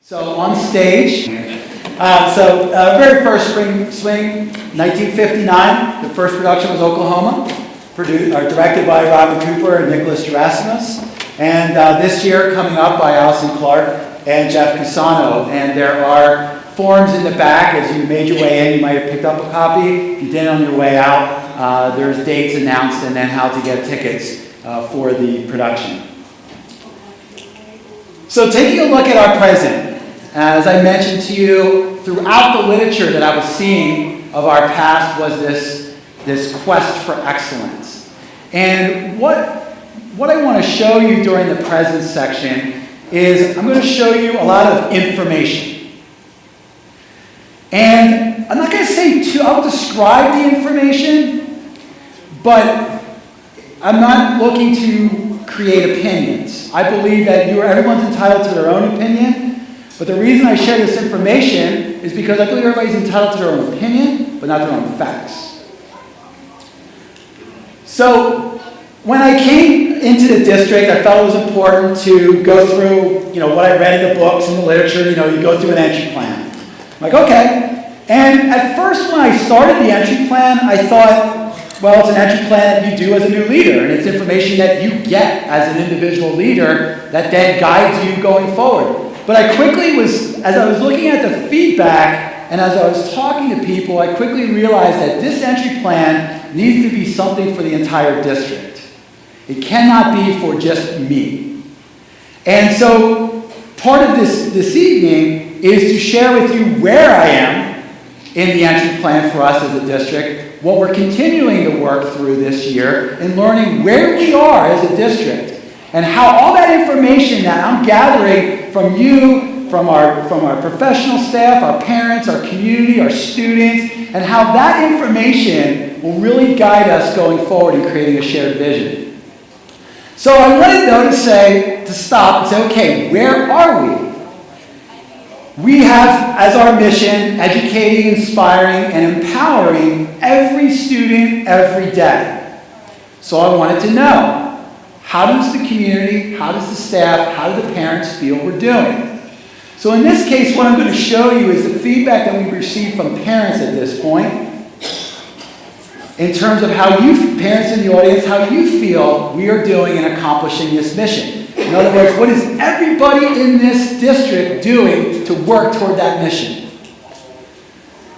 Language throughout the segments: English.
So on stage, very first spring swing, 1959, the first production was Oklahoma, directed by Robert Cooper and Nicholas Gerasimus. And this year coming up by Allison Clark and Jeff Cusano. And there are forms in the back as you made your way in. You might have picked up a copy. If you didn't on your way out, there's dates announced and then how to get tickets for the production. So taking a look at our present, as I mentioned to you, throughout the literature that I was seeing of our past was this quest for excellence. And what I want to show you during the present section is I'm going to show you a lot of information. And I'm not going to say I'll describe the information, but I'm not looking to create opinions. I believe that everyone's entitled to their own opinion. But the reason I share this information is because I believe everybody's entitled to their own opinion, but not their own facts. So when I came into the district, I felt it was important to go through, what I read in the books and the literature. You go through an entry plan. I'm like, okay. And at first when I started the entry plan, I thought, well, it's an entry plan that you do as a new leader, and it's information that you get as an individual leader that then guides you going forward. But I quickly as I was looking at the feedback and as I was talking to people, I quickly realized that this entry plan needs to be something for the entire district. It cannot be for just me. And so part of this evening is to share with you where I am in the entry plan for us as a district, what we're continuing to work through this year, and learning where we are as a district. And how all that information that I'm gathering from you, from our professional staff, our parents, our community, our students, and how that information will really guide us going forward in creating a shared vision. So I wanted to stop and say, okay, where are we? We have as our mission educating, inspiring, and empowering every student every day. So I wanted to know, how does the community, how does the staff, how do the parents feel we're doing? So in this case, what I'm going to show you is the feedback that we've received from parents at this point in terms of how parents in the audience, how you feel we are doing in accomplishing this mission. In other words, what is everybody in this district doing to work toward that mission?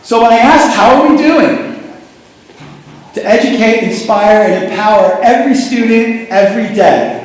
So when I asked, how are we doing? To educate, inspire, and empower every student every day.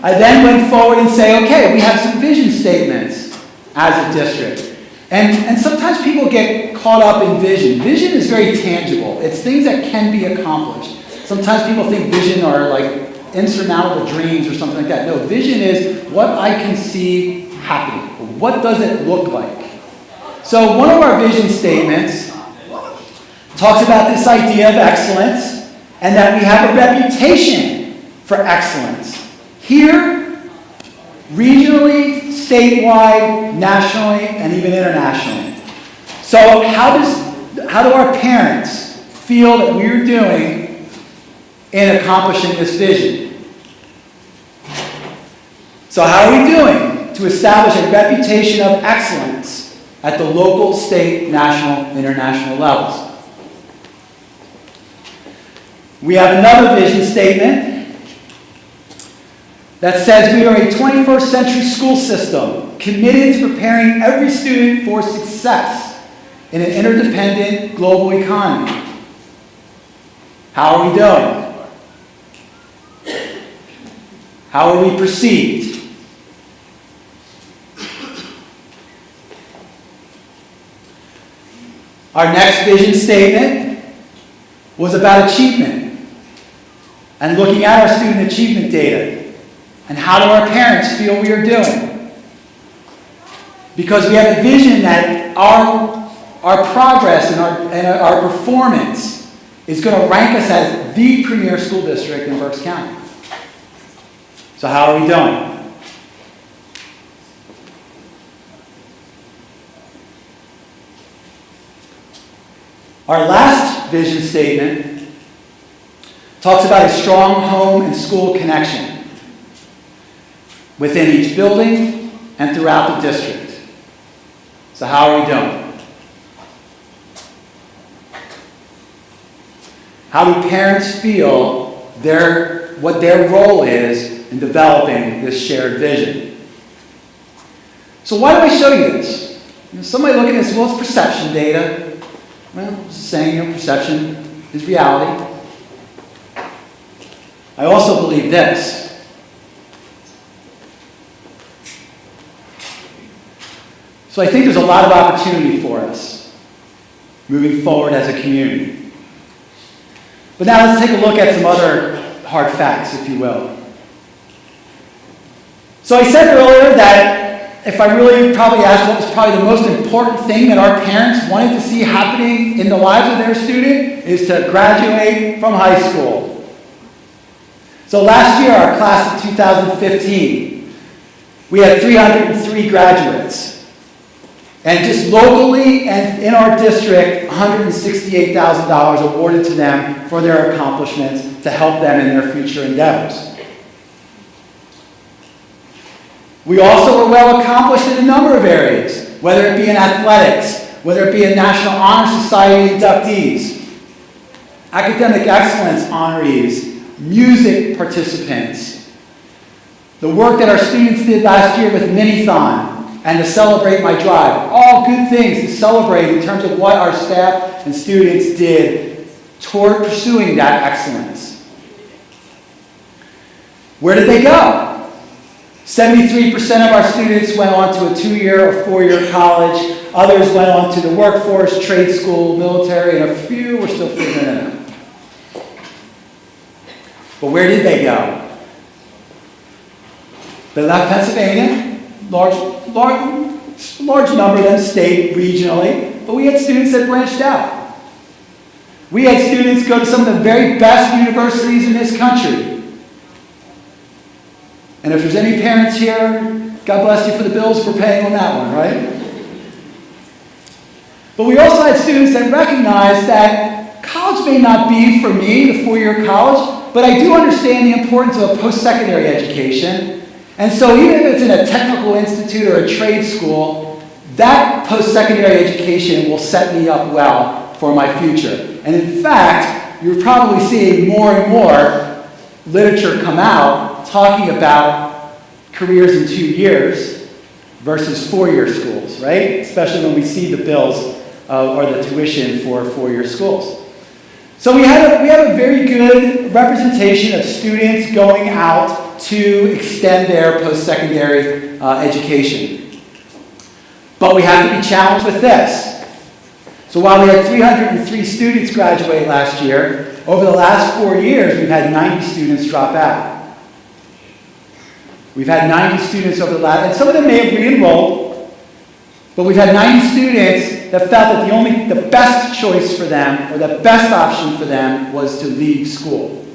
I then went forward and say, okay, we have some vision statements as a district. And sometimes people get caught up in vision. Vision is very tangible. It's things that can be accomplished. Sometimes people think vision are like insurmountable dreams or something like that. No, vision is what I can see happening. What does it look like? So one of our vision statements talks about this idea of excellence and that we have a reputation for excellence here, regionally, statewide, nationally, and even internationally. So how do our parents feel that we're doing in accomplishing this vision? So how are we doing to establish a reputation of excellence at the local, state, national, international levels? We have another vision statement that says we are a 21st century school system committed to preparing every student for success in an interdependent global economy. How are we doing? How are we perceived? Our next vision statement was about achievement and looking at our student achievement data and how do our parents feel we are doing. Because we have a vision that our progress and our performance is going to rank us as the premier school district in Berks County. So how are we doing? Our last vision statement talks about a strong home and school connection within each building and throughout the district. So how are we doing? How do parents feel what their role is in developing this shared vision? So why do I show you this? Somebody looking at this, well, it's perception data. Well, it's saying perception is reality. I also believe this. So I think there's a lot of opportunity for us moving forward as a community. But now let's take a look at some other hard facts, if you will. So I said earlier that if I really probably asked what was probably the most important thing that our parents wanted to see happening in the lives of their student is to graduate from high school. So last year, our class of 2015, we had 303 graduates. And just locally and in our district, $168,000 awarded to them for their accomplishments to help them in their future endeavors. We also were well accomplished in a number of areas, whether it be in athletics, whether it be in National Honor Society inductees, academic excellence honorees, music participants, the work that our students did last year with Minithon, and to celebrate my drive. All good things to celebrate in terms of what our staff and students did toward pursuing that excellence. Where did they go? 73% of our students went on to a 2-year or 4-year college. Others went on to the workforce, trade school, military, and a few were still figuring it out. But where did they go? They left Pennsylvania. Large number of them stayed regionally, but we had students that branched out. We had students go to some of the very best universities in this country. And if there's any parents here, God bless you for the bills for paying on that one, right? But we also had students that recognized that college may not be for me, the 4-year college, but I do understand the importance of a post-secondary education. And so even if it's in a technical institute or a trade school, that post-secondary education will set me up well for my future. And in fact, you're probably seeing more and more literature come out talking about careers in 2 years versus 4-year schools, right? Especially when we see the bills or the tuition for 4-year schools. So we have a very good representation of students going out to extend their post-secondary education. But we have to be challenged with this. So while we had 303 students graduate last year, over the last 4 years, we've had 90 students drop out. We've had 90 students over the last, and some of them may have re-enrolled, but we've had 90 students that felt that the best choice for them, or the best option for them, was to leave school.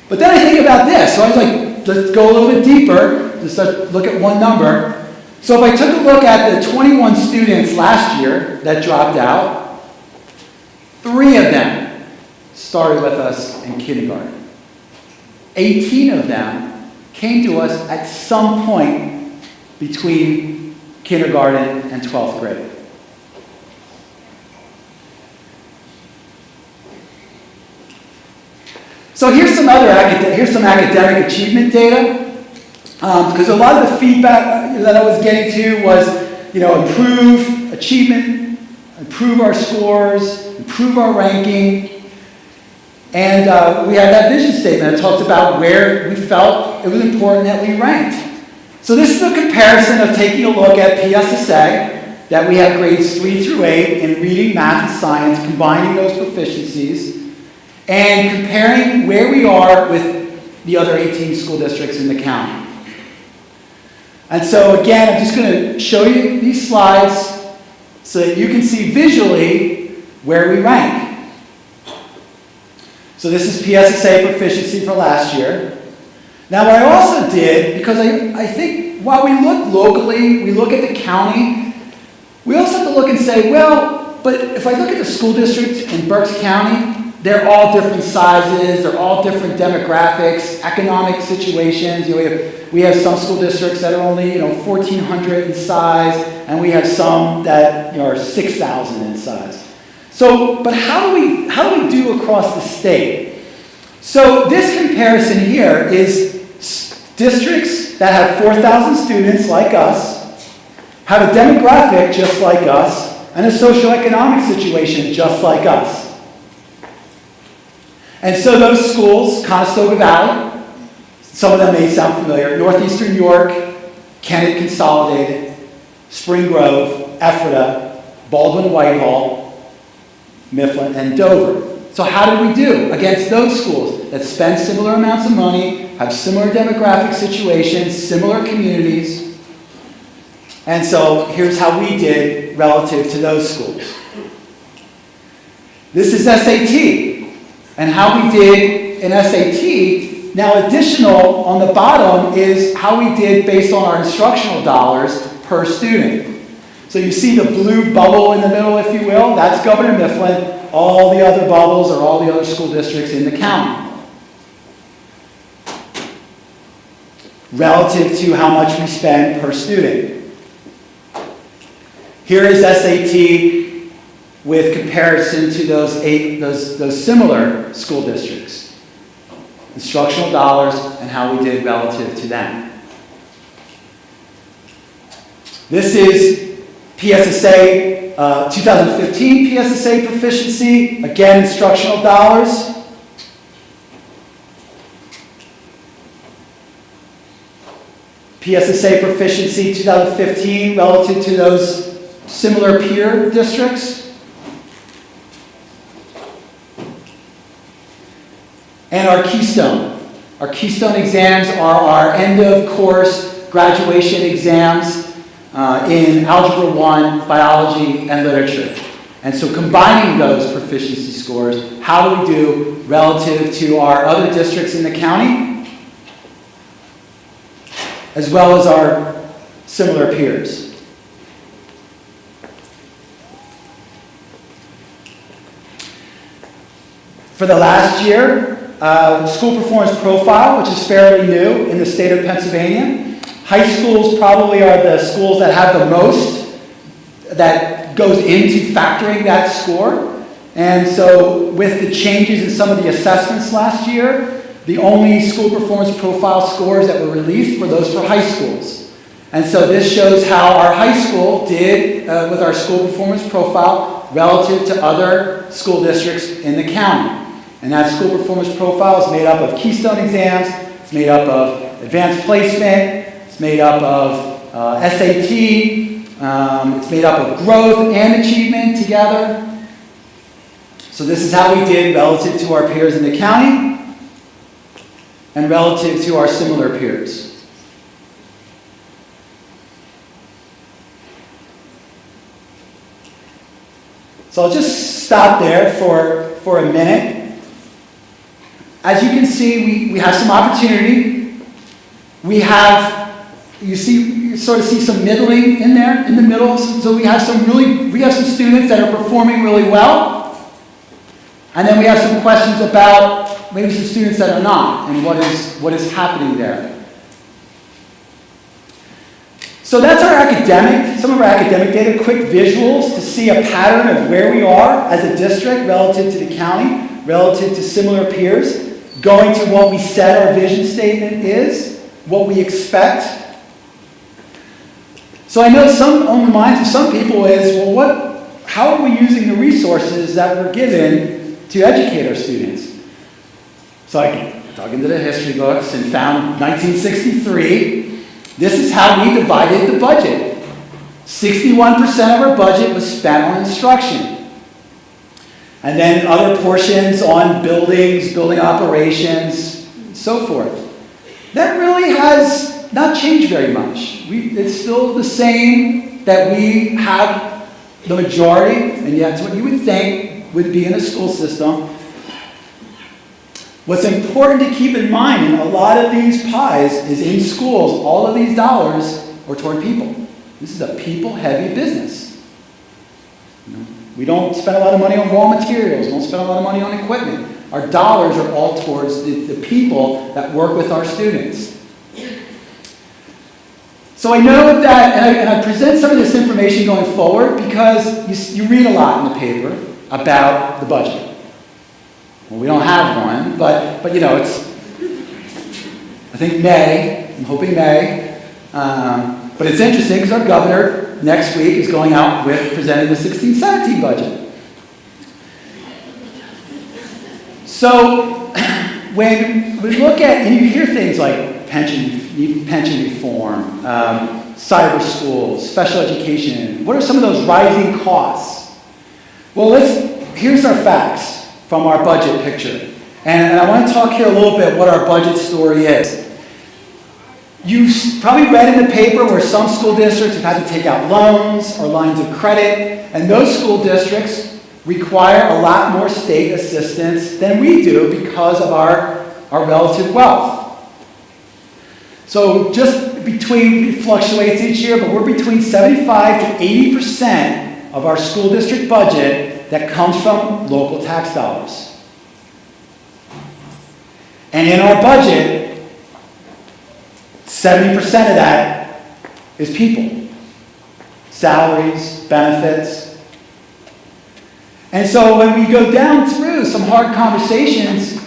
But then I think about this. So I was like, let's go a little bit deeper. Just look at one number. So if I took a look at the 21 students last year that dropped out, 3 of them started with us in kindergarten. 18 of them came to us at some point between kindergarten and 12th grade. So here's some academic achievement data, because a lot of the feedback that I was getting to was, improve achievement, improve our scores, improve our ranking, and we had that vision statement that talked about where we felt it was important that we ranked. So this is a comparison of taking a look at PSSA, that we have grades 3 through 8 in reading, math, and science, combining those proficiencies, and comparing where we are with the other 18 school districts in the county. And so again, I'm just going to show you these slides so that you can see visually where we rank. So this is PSSA proficiency for last year. Now what I also did, because I think while we look locally, we look at the county, we also have to look and say, well, but if I look at the school district in Berks County, they're all different sizes, they're all different demographics, economic situations. We have some school districts that are only 1,400 in size, and we have some that are 6,000 in size. So, but how do we do across the state? So this comparison here is districts that have 4,000 students like us, have a demographic just like us, and a socioeconomic situation just like us. And so those schools, Conestoga Valley, some of them may sound familiar, Northeastern York, Kennett Consolidated, Spring Grove, Ephrata, Baldwin Whitehall, Mifflin, and Dover. So how did we do against those schools that spend similar amounts of money, have similar demographic situations, similar communities? And so here's how we did relative to those schools. This is SAT. And how we did in SAT, now additional on the bottom is how we did based on our instructional dollars per student. So you see the blue bubble in the middle, if you will, that's Governor Mifflin. All the other bubbles are all the other school districts in the county. Relative to how much we spend per student. Here is SAT with comparison to those similar school districts. Instructional dollars and how we did relative to them. This is PSSA 2015 PSSA proficiency. Again, instructional dollars. PSSA proficiency 2015 relative to those similar peer districts. And our Keystone. Our Keystone exams are our end-of-course graduation exams in Algebra 1, Biology, and Literature. And so combining those proficiency scores, how do we do relative to our other districts in the county, as well as our similar peers? For the last year, school performance profile, which is fairly new in the state of Pennsylvania. High schools probably are the schools that have the most that goes into factoring that score. And so with the changes in some of the assessments last year, the only school performance profile scores that were released were those for high schools. And so this shows how our high school did with our school performance profile relative to other school districts in the county. And that school performance profile is made up of Keystone exams, it's made up of advanced placement, it's made up of SAT, it's made up of growth and achievement together. So this is how we did relative to our peers in the county and relative to our similar peers. So I'll just stop there for a minute. As you can see, we have some opportunity. You sort of see some middling in there, in the middle. So we have some students that are performing really well. And then we have some questions about maybe some students that are not, and what is happening there. So that's some of our academic data, quick visuals to see a pattern of where we are as a district relative to the county, relative to similar peers. Going to what we said our vision statement is, what we expect. So I know on the minds of some people is, well, how are we using the resources that we're given to educate our students? So I dug into the history books and found 1963. This is how we divided the budget. 61% of our budget was spent on instruction. And then other portions on buildings, building operations, and so forth. That really has not changed very much. It's still the same that we have the majority, and that's what you would think would be in a school system. What's important to keep in mind in a lot of these pies is in schools, all of these dollars are toward people. This is a people-heavy business. We don't spend a lot of money on raw materials. We don't spend a lot of money on equipment. Our dollars are all towards the people that work with our students. So I know that, and I present some of this information going forward because you read a lot in the paper about the budget. Well, we don't have one, but you know, it's, I think May, I'm hoping May, but it's interesting because our governor next week is going out with presenting the 16-17 budget. So when we look at, and you hear things like pension reform, cyber schools, special education, what are some of those rising costs? Well, here's our facts from our budget picture. And I want to talk here a little bit what our budget story is. You've probably read in the paper where some school districts have had to take out loans or lines of credit, and those school districts require a lot more state assistance than we do because of our relative wealth. So just it fluctuates each year, but we're between 75 to 80% of our school district budget that comes from local tax dollars. And in our budget, 70% of that is people. Salaries, benefits. And so when we go down through some hard conversations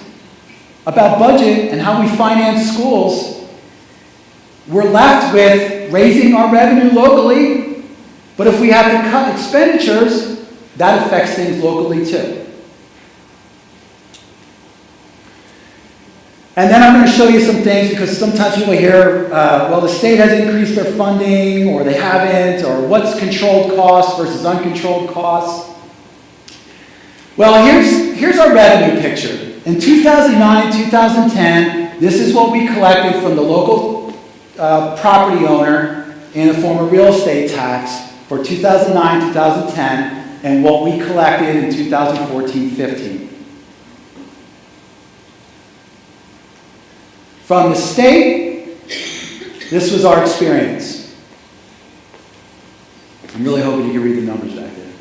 about budget and how we finance schools, we're left with raising our revenue locally, but if we have to cut expenditures, that affects things locally too. And then I'm going to show you some things because sometimes people hear, well, the state has increased their funding, or they haven't, or what's controlled costs versus uncontrolled costs. Well, here's our revenue picture. In 2009, 2010, this is what we collected from the local property owner in the form of real estate tax for 2009, 2010, and what we collected in 2014-15. From the state, this was our experience. I'm really hoping you can read the numbers back there.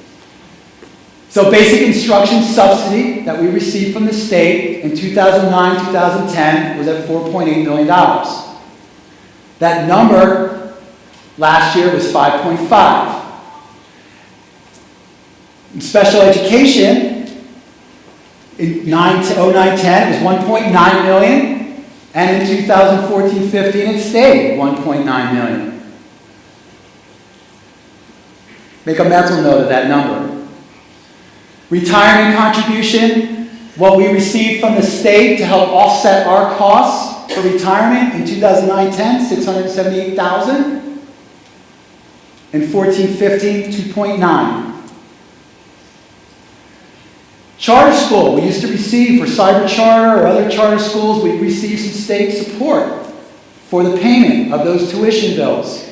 So basic instruction subsidy that we received from the state in 2009, 2010 was at $4.8 million. That number last year was 5.5. In special education, in 09-10 was 1.9 million, and in 2014-15 it stayed 1.9 million. Make a mental note of that number. Retirement contribution, what we received from the state to help offset our costs for retirement in 2009-10, $678,000. In 14-15, $2.9. Charter school, we used to receive for cyber charter or other charter schools, we received some state support for the payment of those tuition bills.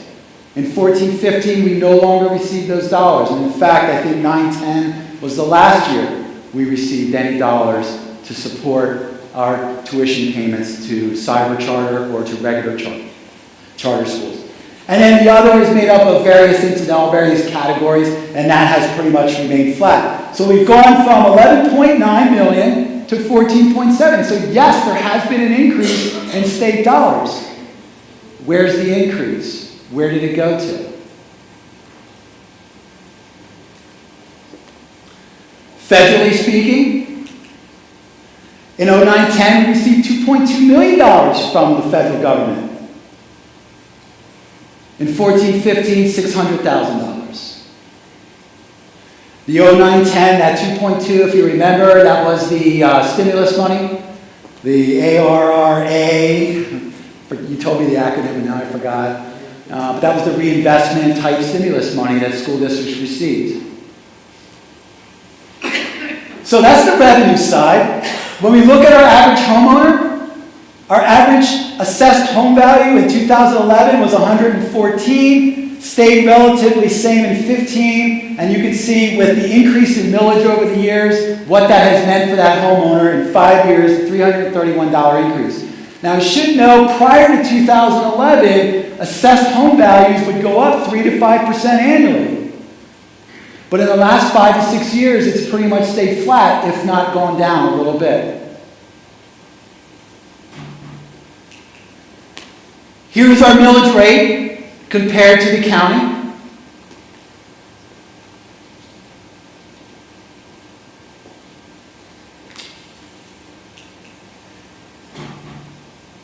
In 14-15, we no longer received those dollars. And in fact, I think 9-10 was the last year we received any dollars to support our tuition payments to cyber charter or to regular charter schools. And then the other is made up of various incidental, various categories, and that has pretty much remained flat. So we've gone from 11.9 million to 14.7. So yes, there has been an increase in state dollars. Where's the increase? Where did it go to? Federally speaking, in 09-10, we received $2.2 million from the federal government. In 14-15, $600,000. The 09-10, that 2.2, if you remember, that was the stimulus money, the ARRA. You told me the acronym, and now I forgot. But that was the reinvestment type stimulus money that school districts received. So that's the revenue side. When we look at our average homeowner, our average assessed home value in 2011 was 114, stayed relatively same in 15, and you can see with the increase in millage over the years, what that has meant for that homeowner in 5 years, $331 increase. Now you should know prior to 2011, assessed home values would go up 3 to 5% annually. But in the last 5 to 6 years, it's pretty much stayed flat, if not gone down a little bit. Here's our millage rate compared to the county.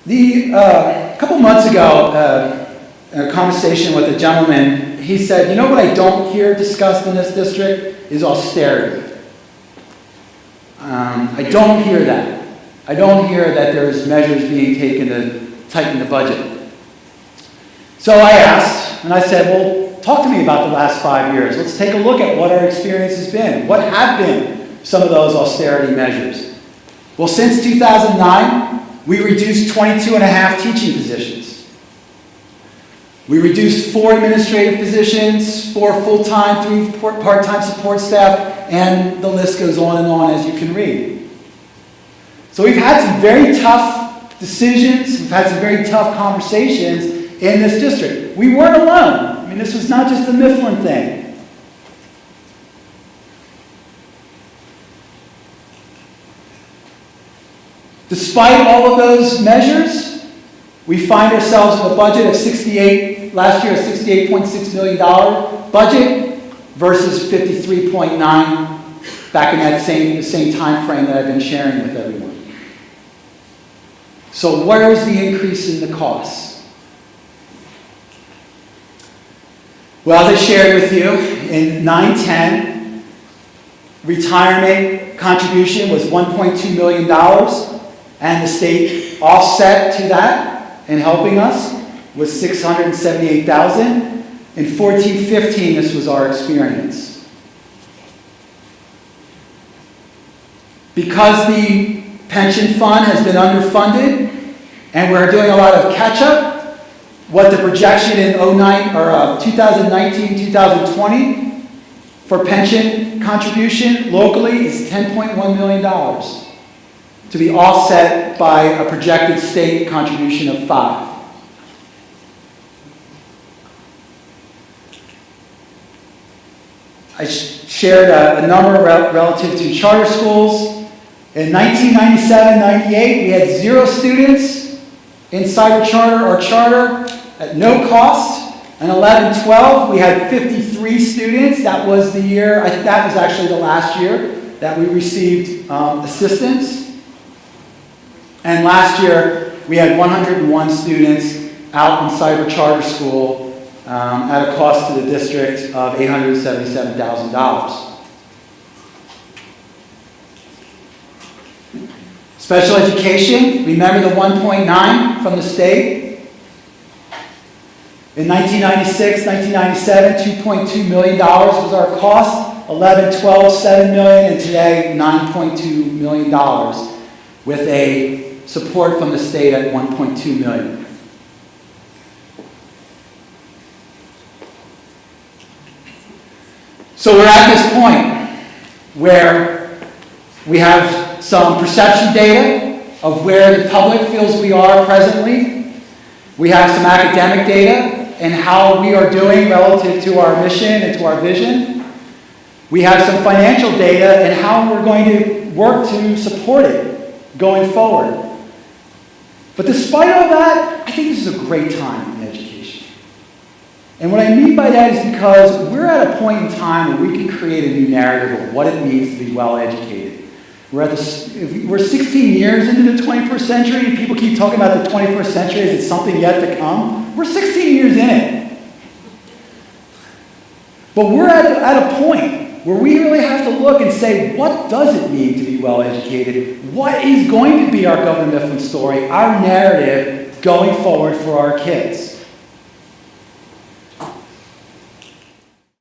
A couple months ago, in a conversation with a gentleman, he said, you know what I don't hear discussed in this district is austerity. I don't hear that. I don't hear that there's measures being taken to tighten the budget. So I asked, and I said, well, talk to me about the last 5 years. Let's take a look at what our experience has been. What have been some of those austerity measures? Well, since 2009, we reduced 22 and a half teaching positions. We reduced 4 administrative positions, 4 full-time, 3 part-time support staff, and the list goes on as you can read. So we've had some very tough decisions, we've had some very tough conversations in this district. We weren't alone. I mean, this was not just a Mifflin thing. Despite all of those measures, we find ourselves with a budget of last year, a $68.6 million budget versus 53.9 back in that same time frame that I've been sharing with everyone. So where's the increase in the costs? Well, as I shared with you, in 9-10, retirement contribution was $1.2 million, and the state offset to that in helping us was $678,000. In 14-15, this was our experience. Because the pension fund has been underfunded, and we're doing a lot of catch-up, what the projection in 2019, 2020 for pension contribution locally is $10.1 million to be offset by a projected state contribution of $5 million. I shared a number relative to charter schools. In 1997-98, we had 0 students in cyber charter or charter at no cost. In 11-12, we had 53 students. That was the year, that was actually the last year that we received assistance. And last year, we had 101 students out in cyber charter school at a cost to the district of $877,000. Special education, remember the 1.9 from the state? In 1996, 1997, $2.2 million was our cost. 11, 12, $7 million, and today $9.2 million with a support from the state at $1.2 million. So we're at this point where we have some perception data of where the public feels we are presently. We have some academic data and how we are doing relative to our mission and to our vision. We have some financial data and how we're going to work to support it going forward. But despite all that, I think this is a great time in education. And what I mean by that is because we're at a point in time where we can create a new narrative of what it means to be well educated. We're 16 years into the 21st century, and people keep talking about the 21st century as it's something yet to come. We're 16 years in it. But we're at a point where we really have to look and say, what does it mean to be well educated? What is going to be our Governor Mifflin story, our narrative going forward for our kids?